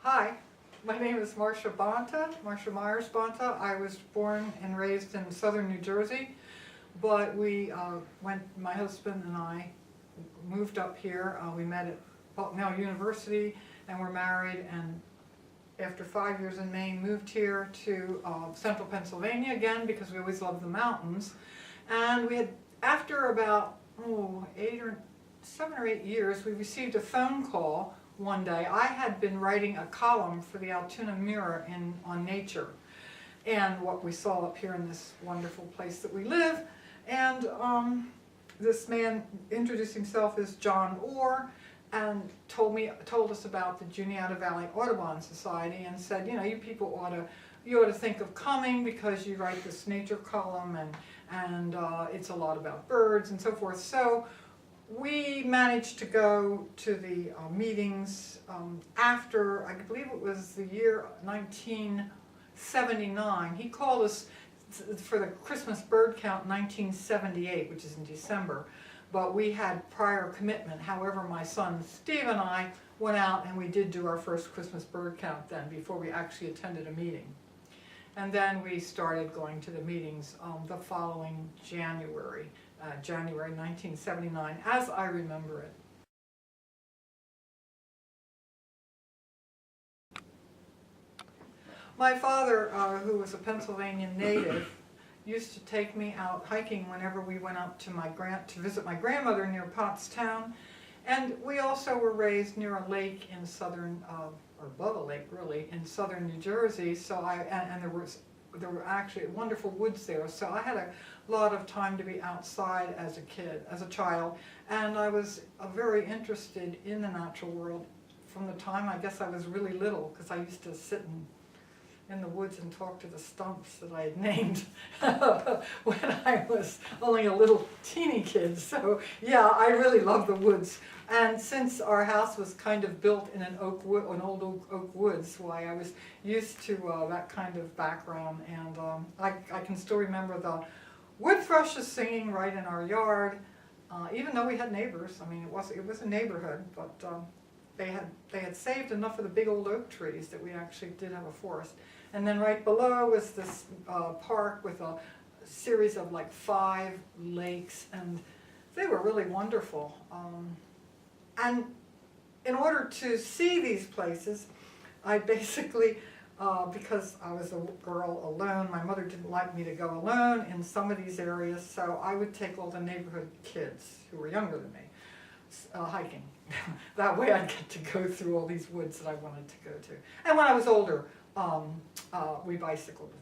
Hi, my name is Marcia Bonta, Marcia Myers Bonta. I was born and raised in southern New Jersey, but my husband and I moved up here. We met at Bucknell University and were married, and after 5 years in Maine, moved here to central Pennsylvania again because we always loved the mountains. And we had, after about 7 or 8 years, we received a phone call one day. I had been writing a column for the Altoona Mirror on nature and what we saw up here in this wonderful place that we live. And this man introduced himself as John Orr and told us about the Juniata Valley Audubon Society and said, you people you ought to think of coming because you write this nature column and it's a lot about birds and so forth. So we managed to go to the meetings after, I believe it was the year 1979. He called us for the Christmas bird count in 1978, which is in December, but we had prior commitment. However, my son Steve and I went out and we did do our first Christmas bird count then before we actually attended a meeting. And then we started going to the meetings the following January 1979, as I remember it. My father, who was a Pennsylvania native, used to take me out hiking whenever we went up to visit my grandmother near Pottstown. And we also were raised near a lake in southern, or above a lake really, in southern New Jersey. So there were actually wonderful woods there. So I had a lot of time to be outside as a child. And I was very interested in the natural world from the time I guess I was really little, because I used to sit in the woods and talk to the stumps that I had named when I was only a little teeny kid. So yeah, I really love the woods. And since our house was kind of built in an old oak woods, why I was used to that kind of background. And I can still remember the wood thrushes singing right in our yard, even though we had neighbors. I mean, it was a neighborhood, but they had saved enough of the big old oak trees that we actually did have a forest. And then right below was this park with a series of like 5 lakes, and they were really wonderful. And in order to see these places, I basically, because I was a girl alone, my mother didn't like me to go alone in some of these areas, so I would take all the neighborhood kids who were younger than me hiking. That way I'd get to go through all these woods that I wanted to go to. And when I was older, we bicycled.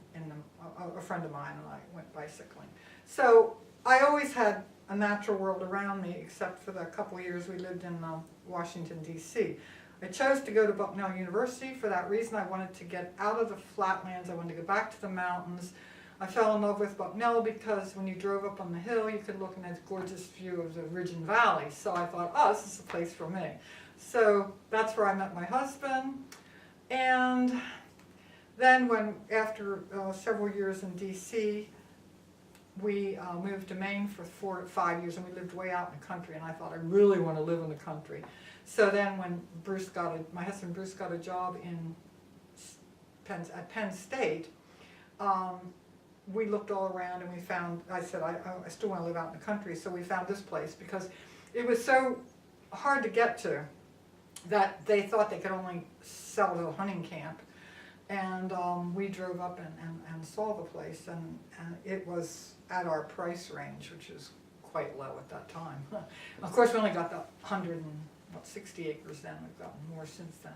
A friend of mine and I went bicycling. So I always had a natural world around me, except for the couple of years we lived in Washington, D.C. I chose to go to Bucknell University for that reason. I wanted to get out of the flatlands. I wanted to go back to the mountains. I fell in love with Bucknell because when you drove up on the hill, you could look in a gorgeous view of the ridge and valley. So I thought, oh, this is the place for me. So that's where I met my husband. And then after several years in D.C., we moved to Maine for 4 to 5 years, and we lived way out in the country, and I thought I really want to live in the country. So then when my husband Bruce got a job at Penn State, we looked all around and I said, I still want to live out in the country, so we found this place because it was so hard to get to that they thought they could only sell to a hunting camp. And we drove up and saw the place, and it was at our price range, which is quite low at that time. Of course, we only got the 160 acres then. We've gotten more since then.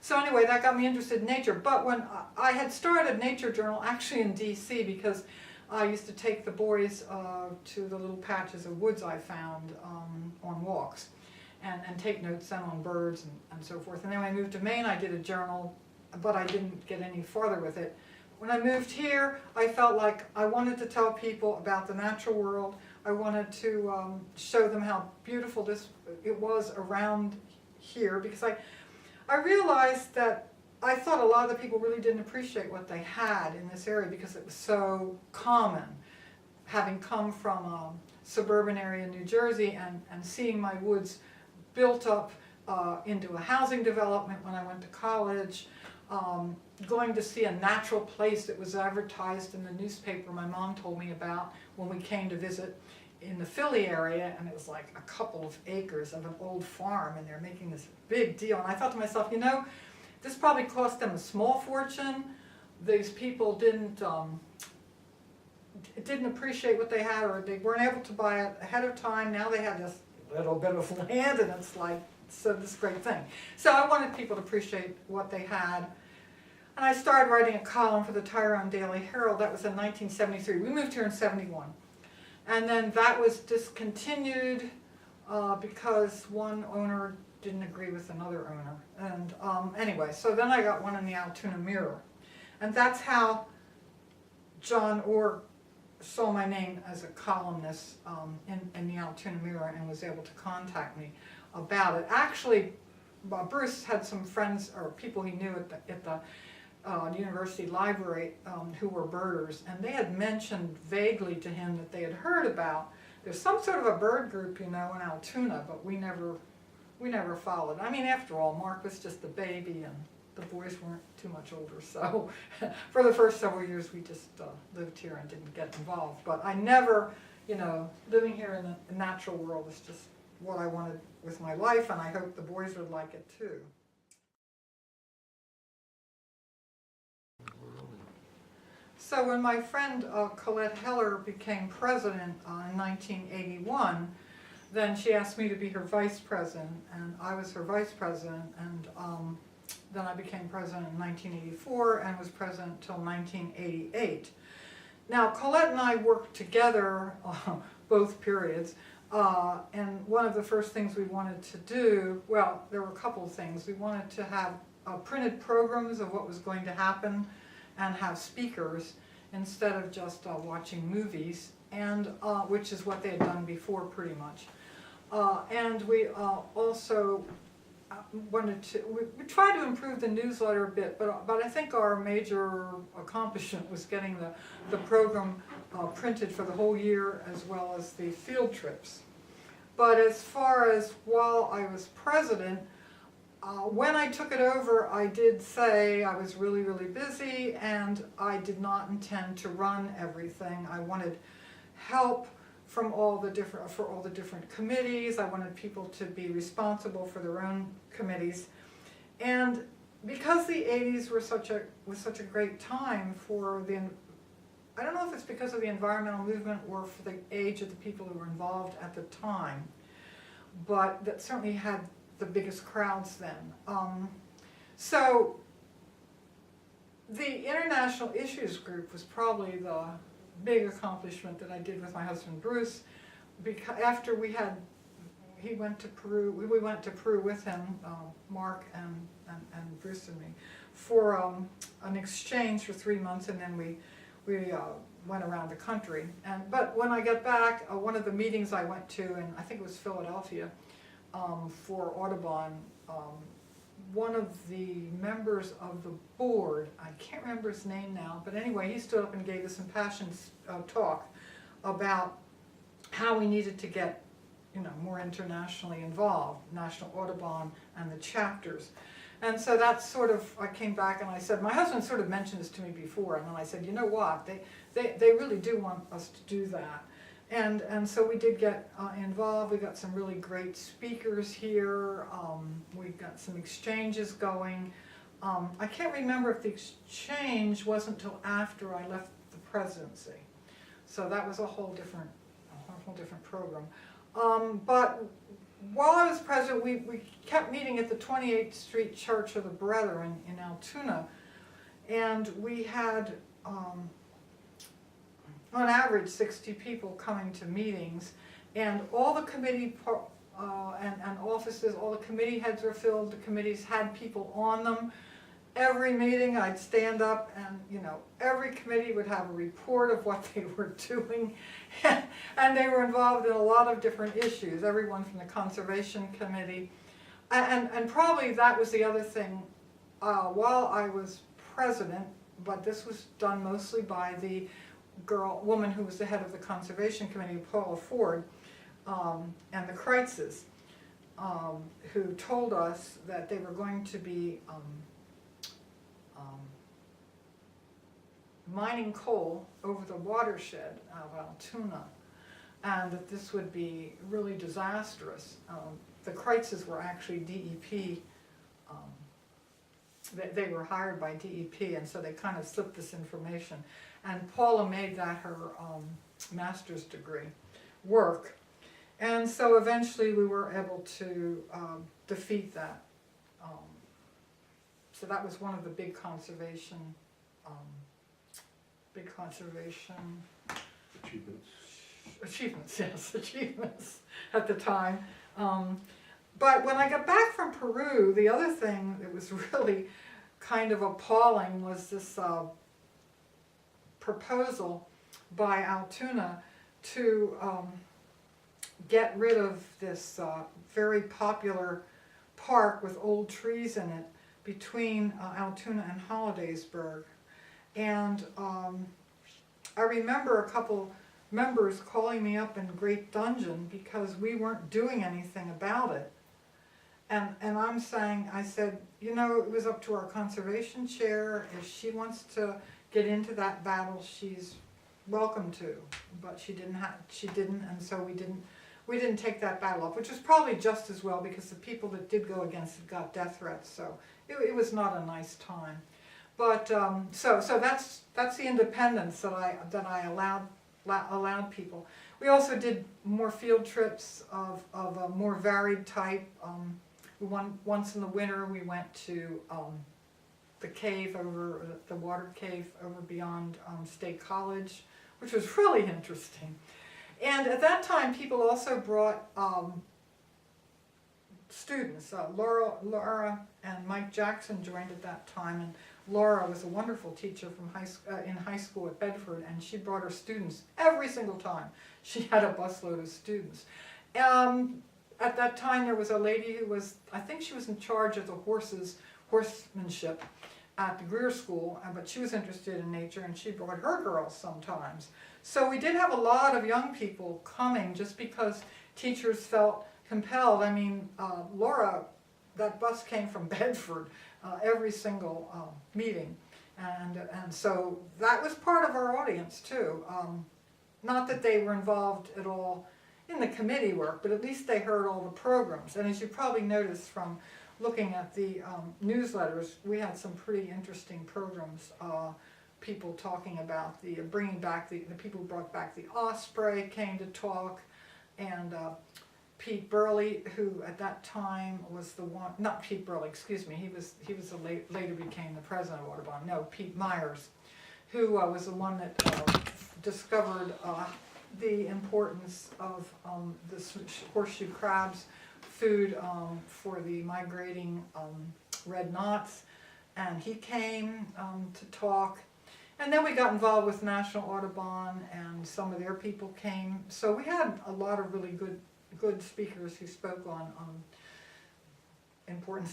So anyway, that got me interested in nature. But when I had started Nature Journal actually in D.C. because I used to take the boys to the little patches of woods I found on walks and take notes then on birds and so forth. And then when I moved to Maine, I did a journal, but I didn't get any farther with it. When I moved here, I felt like I wanted to tell people about the natural world. I wanted to show them how beautiful it was around here, because I realized that I thought a lot of the people really didn't appreciate what they had in this area because it was so common. Having come from a suburban area in New Jersey and seeing my woods built up into a housing development when I went to college, going to see a natural place that was advertised in the newspaper my mom told me about when we came to visit in the Philly area, and it was like a couple of acres of an old farm, and they're making this big deal. And I thought to myself, you know, this probably cost them a small fortune. These people didn't appreciate what they had, or they weren't able to buy it ahead of time. Now they have this little bit of land, and it's like, so this great thing. So I wanted people to appreciate what they had. And I started writing a column for the Tyrone Daily Herald. That was in 1973. We moved here in 71. And then that was discontinued because one owner didn't agree with another owner. And anyway, so then I got one in the Altoona Mirror. And that's how John Orr saw my name as a columnist in the Altoona Mirror and was able to contact me about it. Actually, Bruce had some friends or people he knew at the university library who were birders, and they had mentioned vaguely to him that they had heard about there's some sort of a bird group, you know, in Altoona, but we never followed. I mean, after all, Mark was just a baby and the boys weren't too much older, so for the first several years we just lived here and didn't get involved. But I never, you know, living here in the natural world is just what I wanted with my life, and I hope the boys would like it too. So when my friend Colette Heller became president in 1981, then she asked me to be her vice president, and I was her vice president, and then I became president in 1984 and was president until 1988. Now, Colette and I worked together both periods, and one of the first things we wanted to do, well, there were a couple of things. We wanted to have printed programs of what was going to happen and have speakers instead of just watching movies, and which is what they had done before pretty much. And we also wanted to, we tried to improve the newsletter a bit, but I think our major accomplishment was getting the program printed for the whole year as well as the field trips. But as far as while I was president, when I took it over, I did say I was really, really busy and I did not intend to run everything. I wanted help from all the different committees. I wanted people to be responsible for their own committees. And because the 80s was such a great time for the, I don't know if it's because of the environmental movement or for the age of the people who were involved at the time, but that certainly had the biggest crowds then. So the International Issues Group was probably the big accomplishment that I did with my husband Bruce, because after he went to Peru, we went to Peru with him, Mark and Bruce and me, for an exchange for 3 months, and then we went around the country. But when I got back, one of the meetings I went to, and I think it was Philadelphia, for Audubon, one of the members of the board, I can't remember his name now, but anyway, he stood up and gave this impassioned talk about how we needed to get, you know, more internationally involved, National Audubon and the chapters. And so that's sort of, I came back and I said, my husband sort of mentioned this to me before, and then I said, you know what, they really do want us to do that. And so we did get involved. We got some really great speakers here. We got some exchanges going. I can't remember if the exchange wasn't until after I left the presidency. So that was a whole different program. But while I was president, we kept meeting at the 28th Street Church of the Brethren in Altoona, and we had on average 60 people coming to meetings, and all the committee and offices, all the committee heads were filled. The committees had people on them. Every meeting I'd stand up and, you know, every committee would have a report of what they were doing, and they were involved in a lot of different issues, everyone from the Conservation Committee. And probably that was the other thing, while I was president, but this was done mostly by the woman who was the head of the Conservation Committee, Paula Ford, and the Kreitzes. who told us that they were going to be mining coal over the watershed of Altoona, and that this would be really disastrous. The Kreitzes were actually DEP, they were hired by DEP, and so they kind of slipped this information. And Paula made that her master's degree work. And so eventually we were able to defeat that. So that was one of the big conservation achievements, yes, achievements at the time. But when I got back from Peru, the other thing that was really kind of appalling was this proposal by Altoona to get rid of this very popular park with old trees in it between Altoona and Hollidaysburg. And I remember a couple members calling me up in great dudgeon because we weren't doing anything about it. And I'm saying, I said, you know, it was up to our conservation chair. If she wants to get into that battle, she's welcome to. But she didn't, and so we didn't take that battle up, which was probably just as well because the people that did go against it got death threats. So it was not a nice time. But so that's the independence that I allowed people. We also did more field trips of a more varied type. Once in the winter we went to the cave over, the water cave over beyond State College, which was really interesting. And at that time people also brought students. Laura and Mike Jackson joined at that time, and Laura was a wonderful teacher from in high school at Bedford, and she brought her students every single time. She had a busload of students. At that time there was a lady who was, I think she was in charge of the horsemanship at the Greer School, but she was interested in nature and she brought her girls sometimes. So we did have a lot of young people coming just because teachers felt compelled. I mean, Laura, that bus came from Bedford every single meeting, and so that was part of our audience too. Not that they were involved at all in the committee work, but at least they heard all the programs. And as you probably noticed from looking at the newsletters, we had some pretty interesting programs. People talking about the bringing back the people who brought back the osprey came to talk, and Pete Burley, who at that time was the one, not Pete Burley, excuse me, he was later became the president of Audubon. No, Pete Myers, who was the one that discovered the importance of this horseshoe crab's food for the migrating red knots, and he came to talk. And then we got involved with National Audubon, and some of their people came. So we had a lot of really good speakers who spoke on important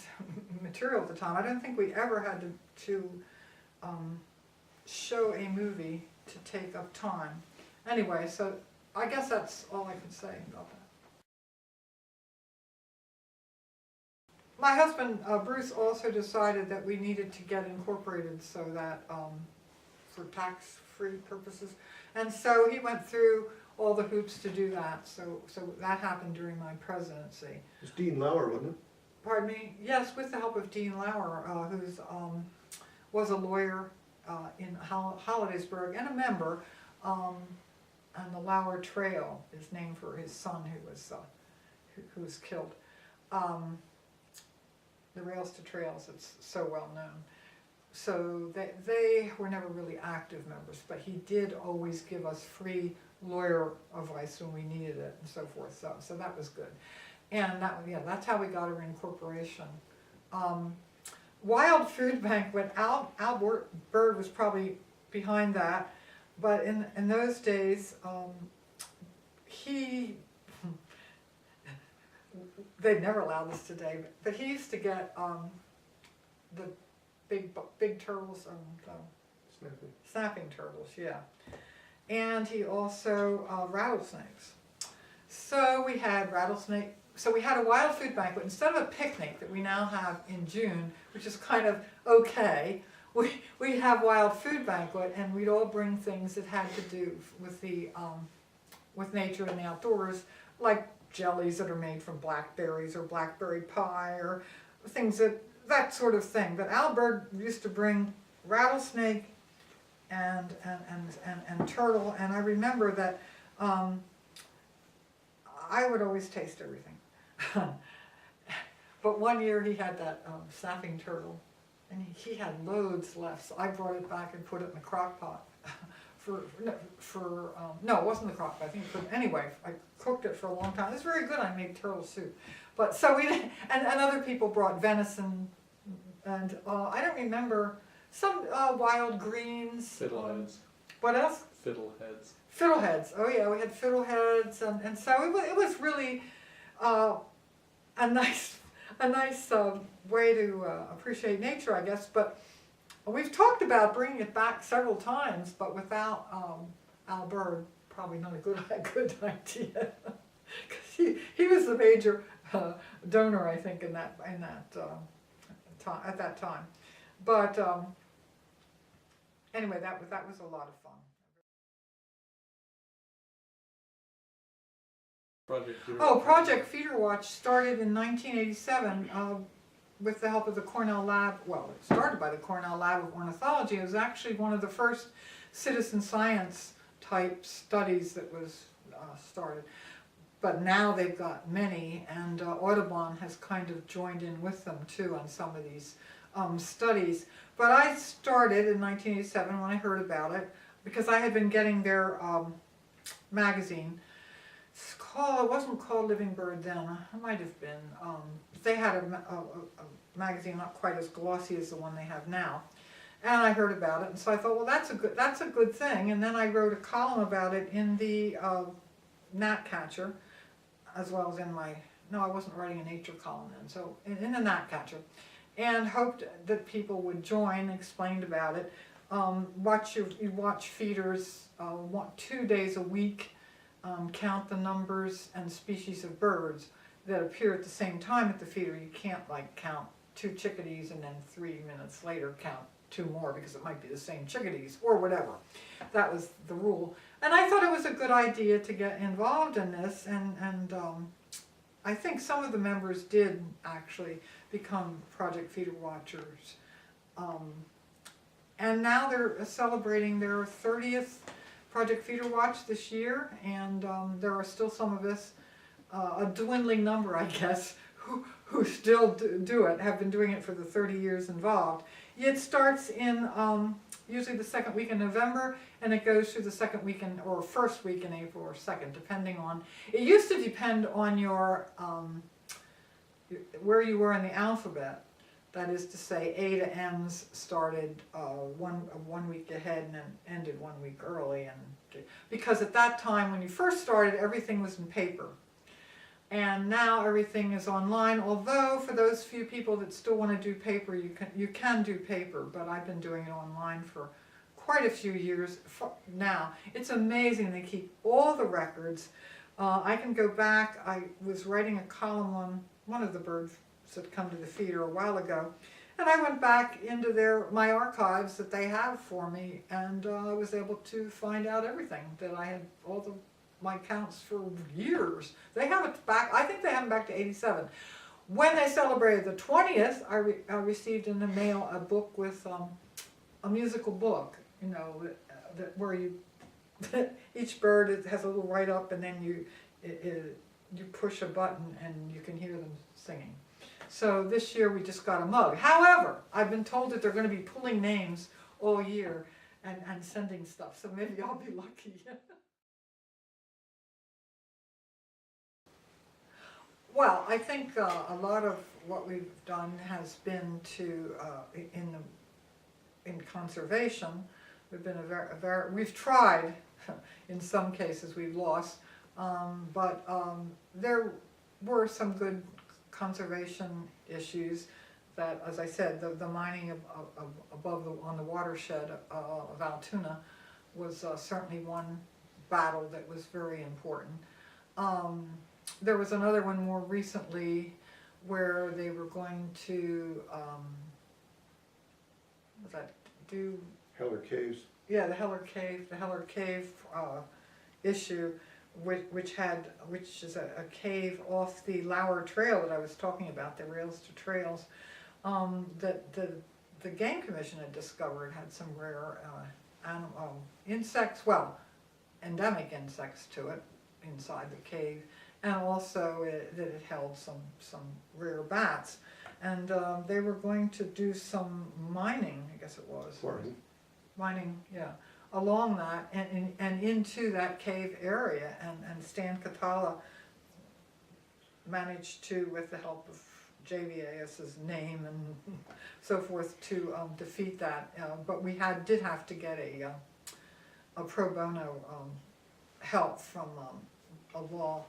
material at the time. I don't think we ever had to show a movie to take up time. Anyway, so I guess that's all I could say about that. My husband, Bruce, also decided that we needed to get incorporated so that, for tax-free purposes, and so he went through all the hoops to do that, so that happened during my presidency. It was Dean Lauer, wasn't it? Pardon me? Yes, with the help of Dean Lauer, who's was a lawyer in Hollidaysburg and a member, and the Lauer Trail is named for his son who was killed. The Rails to Trails, it's so well known. So they were never really active members, but he did always give us free lawyer advice when we needed it and so forth. So that was good, and that's how we got our incorporation. Wild Food Bank went out. Albert Bird was probably behind that, but in those days, they'd never allow this today, but he used to get the big turtles, snapping turtles, yeah. And he also rattlesnakes. So we had rattlesnake so we had a wild food banquet. Instead of a picnic that we now have in June, which is kind of okay, we have wild food banquet, and we'd all bring things that had to do with with nature and the outdoors, like jellies that are made from blackberries or blackberry pie or things that sort of thing. But Albert used to bring rattlesnake and turtle, and I remember that I would always taste everything. But one year he had that snapping turtle, and he had loads left, so I brought it back and put it in the crock pot. No, it wasn't the crock pot, I think anyway, I cooked it for a long time. It was very good. I made turtle soup. But so and other people brought venison, and I don't remember, some wild greens. Fiddleheads. What else? Fiddleheads. Fiddleheads. Oh yeah, we had fiddleheads, and so it was really a nice way to appreciate nature, I guess. But we've talked about bringing it back several times, but without Albert, probably not a good idea, because he was the major donor, I think, at that time. But anyway, that was a lot of fun. Project Feeder Watch started in 1987 with the help of the Cornell Lab. Well, it started by the Cornell Lab of Ornithology. It was actually one of the first citizen science type studies that was started. But now they've got many, and Audubon has kind of joined in with them too on some of these studies. But I started in 1987 when I heard about it, because I had been getting their magazine. It wasn't called Living Bird then, it might have been. They had a magazine not quite as glossy as the one they have now. And I heard about it, and so I thought, well, that's a good thing. And then I wrote a column about it in the Gnatcatcher, as well as in my, no, I wasn't writing a nature column then, so in the Gnatcatcher. And hoped that people would join, explained about it. You watch feeders 2 days a week. Count the numbers and species of birds that appear at the same time at the feeder. You can't like count 2 chickadees and then 3 minutes later count 2 more, because it might be the same chickadees or whatever. That was the rule. And I thought it was a good idea to get involved in this, and I think some of the members did actually become Project Feeder Watchers. And now they're celebrating their 30th Project Feeder Watch this year, and there are still some of us, a dwindling number, I guess, who still do it, have been doing it for the 30 years involved. It starts in usually the second week in November, and it goes through the second week or first week in April or second, depending on, it used to depend on your, where you were in the alphabet. That is to say, A to M's started one week ahead and then ended 1 week early. And because at that time, when you first started, everything was in paper. And now everything is online, although for those few people that still want to do paper, you can do paper, but I've been doing it online for quite a few years now. It's amazing. They keep all the records. I can go back. I was writing a column on one of the birds that come to the feeder a while ago, and I went back into my archives that they have for me, and I was able to find out everything that I had, my counts for years. They have it back, I think they have them back to 87. When they celebrated the 20th, I received in the mail a book with a musical book, you know, where each bird has a little write-up, and then you push a button and you can hear them singing. So this year we just got a mug. However, I've been told that they're going to be pulling names all year and sending stuff, so maybe I'll be lucky. Well, I think a lot of what we've done has been to, in conservation, we've been we've tried, in some cases we've lost, but there were some good conservation issues that, as I said, the mining on the watershed of Altoona was certainly one battle that was very important. there was another one more recently where they were going to, what's that, do, Heller Caves. yeah, the Heller Cave issue, which is a cave off the Lauer Trail that I was talking about, the Rails to Trails, that the Game Commission had discovered had some rare insects, well, endemic insects to it inside the cave, and also that it held some rare bats. And they were going to do some mining, I guess it was. Mining, yeah, along that and into that cave area. And Stan Catala managed to, with the help of JVAS's name and so forth, to defeat that. But we did have to get a pro bono help from a law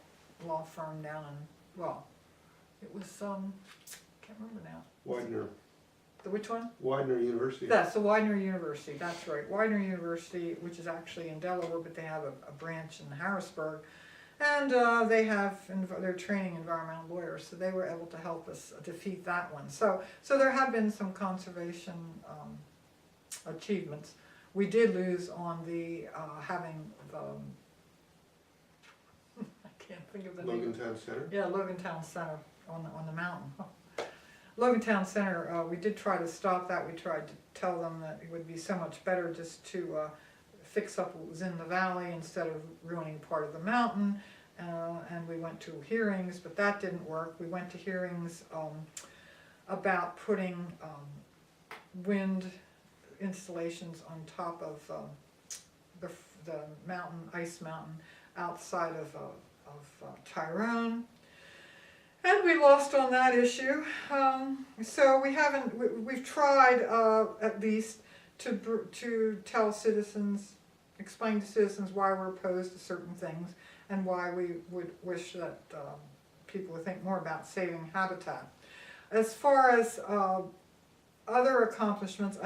firm down in, well, it was can't remember now. Widener. Which one? Widener University. That's the Widener University, that's right. Widener University, which is actually in Delaware, but they have a branch in Harrisburg. And they're training environmental lawyers, so they were able to help us defeat that one. So there have been some conservation achievements. We did lose on the having the I can't think of the name. Logantown Center. Yeah, Logantown Center on the mountain. Logantown Center, we did try to stop that. We tried to tell them that it would be so much better just to fix up what was in the valley instead of ruining part of the mountain. And we went to hearings, but that didn't work. We went to hearings about putting wind installations on top of the mountain, ice mountain, outside of Tyrone. And we lost on that issue. So we've tried at least to tell citizens, explain to citizens why we're opposed to certain things and why we would wish that people would think more about saving habitat. As far as other accomplishments,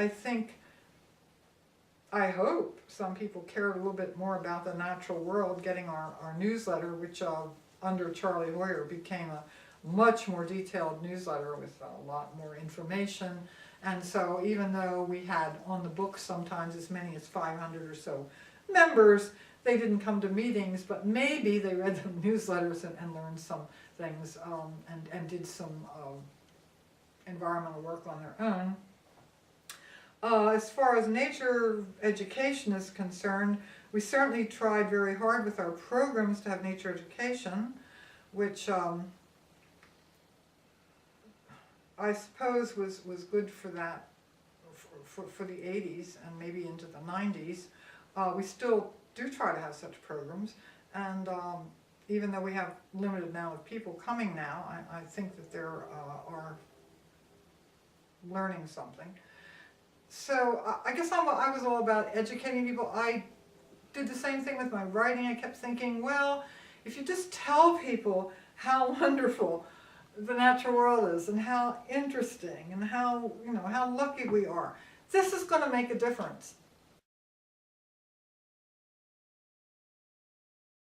I hope some people care a little bit more about the natural world, getting our newsletter, which under Charlie Hoyer became a much more detailed newsletter with a lot more information. And so even though we had on the books sometimes as many as 500 or so members, they didn't come to meetings, but maybe they read the newsletters and learned some things and did some environmental work on their own. As far as nature education is concerned, we certainly tried very hard with our programs to have nature education, which I suppose was good for that, for the 80s and maybe into the 90s. We still do try to have such programs, and even though we have limited amount of people coming now, I think that there are learning something. So I guess I was all about educating people. I did the same thing with my writing. I kept thinking, well, if you just tell people how wonderful the natural world is and how interesting and how lucky we are, this is going to make a difference.